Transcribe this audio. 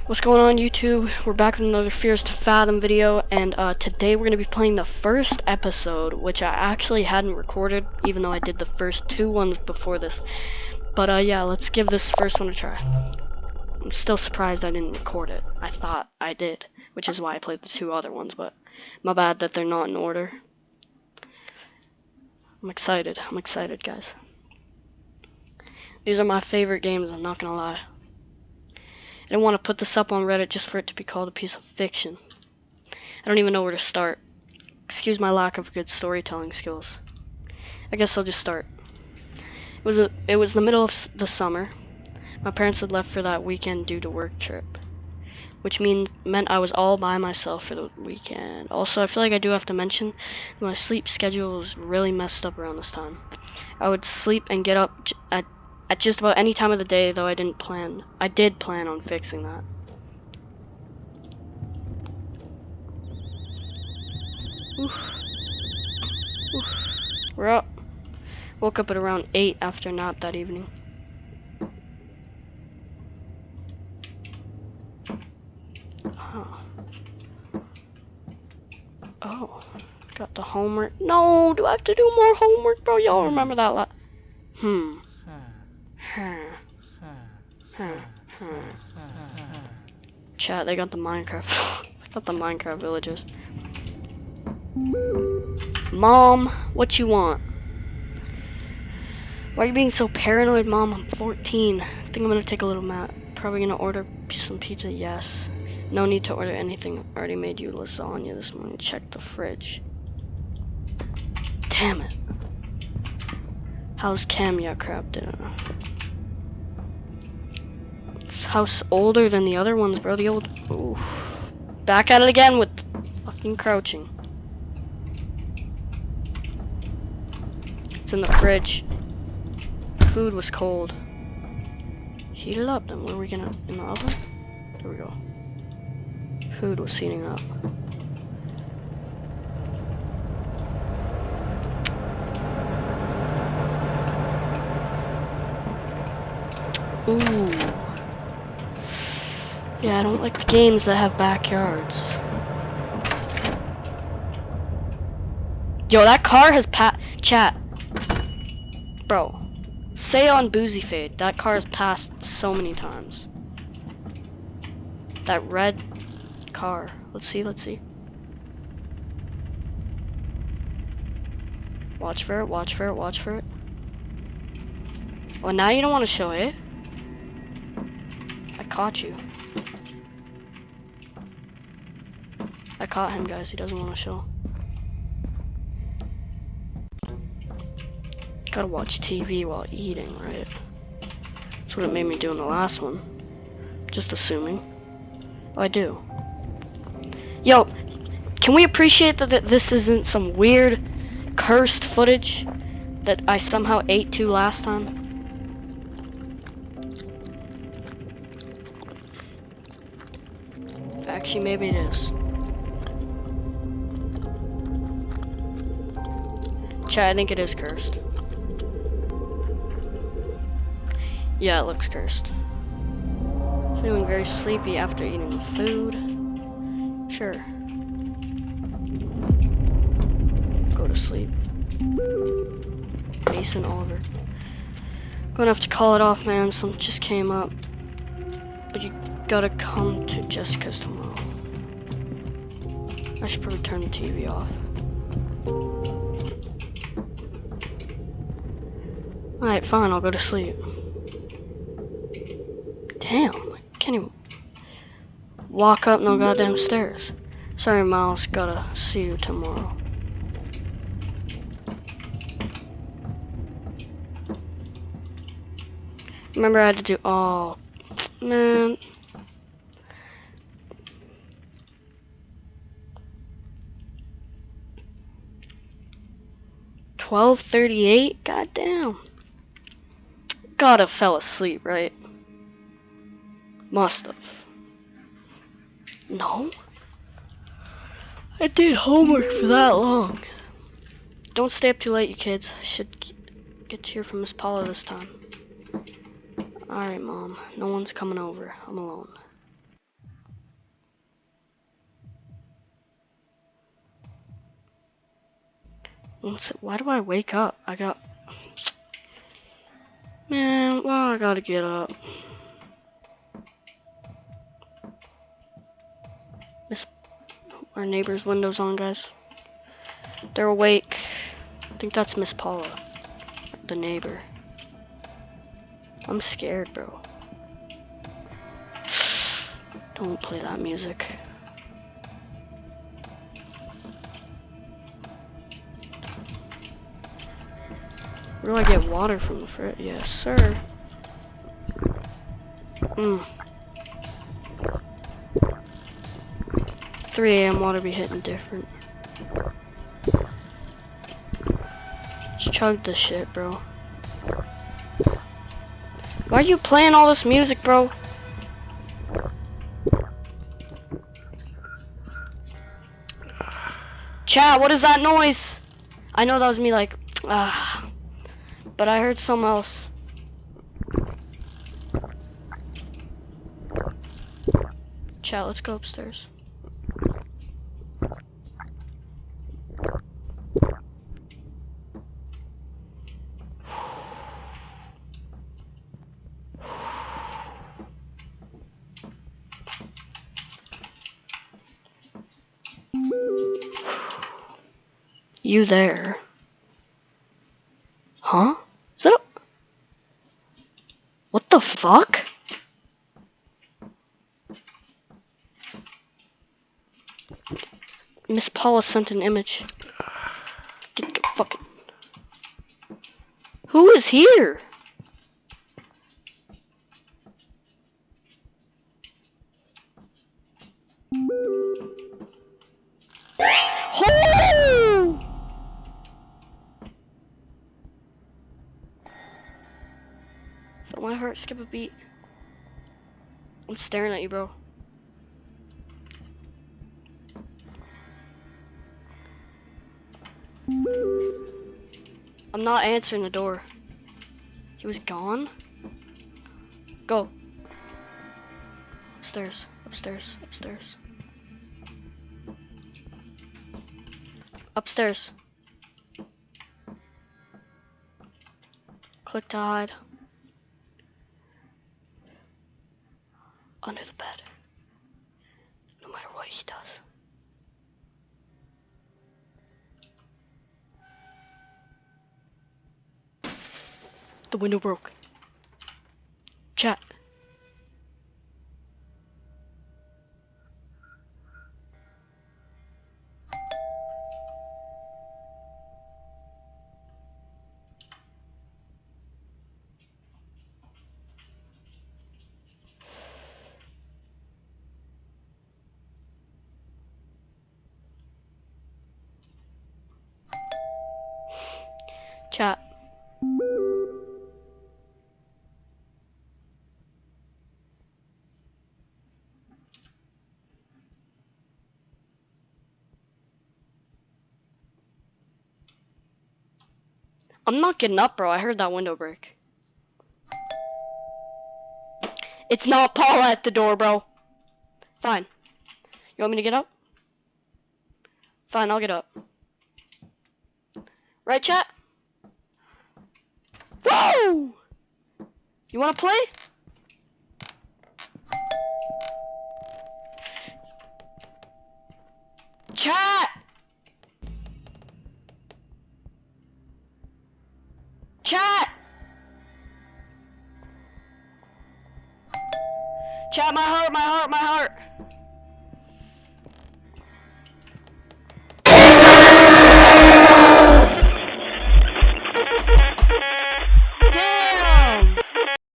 What's going on, YouTube? We're back with another Fears to Fathom video, and today we're going to be playing the first episode, which I actually hadn't recorded, even though I did the first two ones before this. But yeah, let's give this first one a try. I'm still surprised I didn't record it. I thought I did, which is why I played the two other ones, but my bad that they're not in order. I'm excited, guys. These are my favorite games, I'm not gonna lie. I didn't want to put this up on Reddit just for it to be called a piece of fiction. I don't even know where to start. Excuse my lack of good storytelling skills. I guess I'll just start. It was the middle of the summer. My parents had left for that weekend due to work trip, which meant I was all by myself for the weekend. Also, I feel like I do have to mention that my sleep schedule was really messed up around this time. I would sleep and get up at just about any time of the day, though I did plan on fixing that. Oof. We're up. Woke up at around 8 after a nap that evening. Oh, got the homework. No, do I have to do more homework, bro? Y'all remember that Chat, they got the Minecraft. They got the Minecraft villagers. Mom, what you want? Why are you being so paranoid, Mom? I'm 14. I think I'm gonna take a little nap. Probably gonna order some pizza. Yes. No need to order anything. Already made you lasagna this morning. Check the fridge. Damn it. How's Camia crab dinner? This house older than the other ones, bro. The old. Oof. Back at it again with fucking crouching. It's in the fridge. Food was cold. Heat it up. Then what are we gonna in the oven? There we go. Food was heating up. Ooh. Yeah, I don't like the games that have backyards. Yo, that car has chat. Bro. Say on Boozy Fade, that car has passed so many times. That red car. Let's see. Watch for it. Well, now you don't want to show it. I caught you. I caught him, guys. He doesn't want to show. Gotta watch TV while eating, right? That's what it made me do in the last one. Just assuming. Oh, I do. Yo, can we appreciate that this isn't some weird, cursed footage that I somehow ate to last time? Actually, maybe it is. Chat, I think it is cursed. Yeah, it looks cursed. Feeling very sleepy after eating the food. Sure. Go to sleep. Mason Oliver. Gonna have to call it off, man. Something just came up. But you gotta come to Jessica's tomorrow. I should probably turn the TV off. Alright, fine, I'll go to sleep. Damn, I can't even walk up no goddamn stairs. Sorry, Miles, gotta see you tomorrow. Remember I had to do, oh, man. $12:38? Goddamn. Gotta fell asleep, right? Must have. No? I did homework for that long. Don't stay up too late, you kids. I should get to hear from Miss Paula this time. Alright, Mom. No one's coming over. I'm alone. Why do I wake up? Man, well, I gotta get up. Our neighbor's windows on, guys. They're awake. I think that's Miss Paula, the neighbor. I'm scared, bro. Don't play that music. Where do I get water from the fridge? Yes, sir. 3 a.m. water be hitting different. Just chug this shit, bro. Why are you playing all this music, bro? Chat, what is that noise? I know that was me, like, but I heard something else. Chat, let's go upstairs. You there? Huh? Is that a... What the fuck? Miss Paula sent an image. Get fucking... Who is here? Oh! Felt my heart skip a beat. I'm staring at you, bro. I'm not answering the door. He was gone? Go. Upstairs, upstairs, upstairs. Upstairs. Click to hide. Under the bed. No matter what he does. The window broke. Chat. Chat. I'm not getting up, bro. I heard that window break. It's not Paula at the door, bro. Fine. You want me to get up? Fine, I'll get up. Right, chat? Whoa! You wanna play? Chat! Chat! Chat, my heart, my heart, my heart!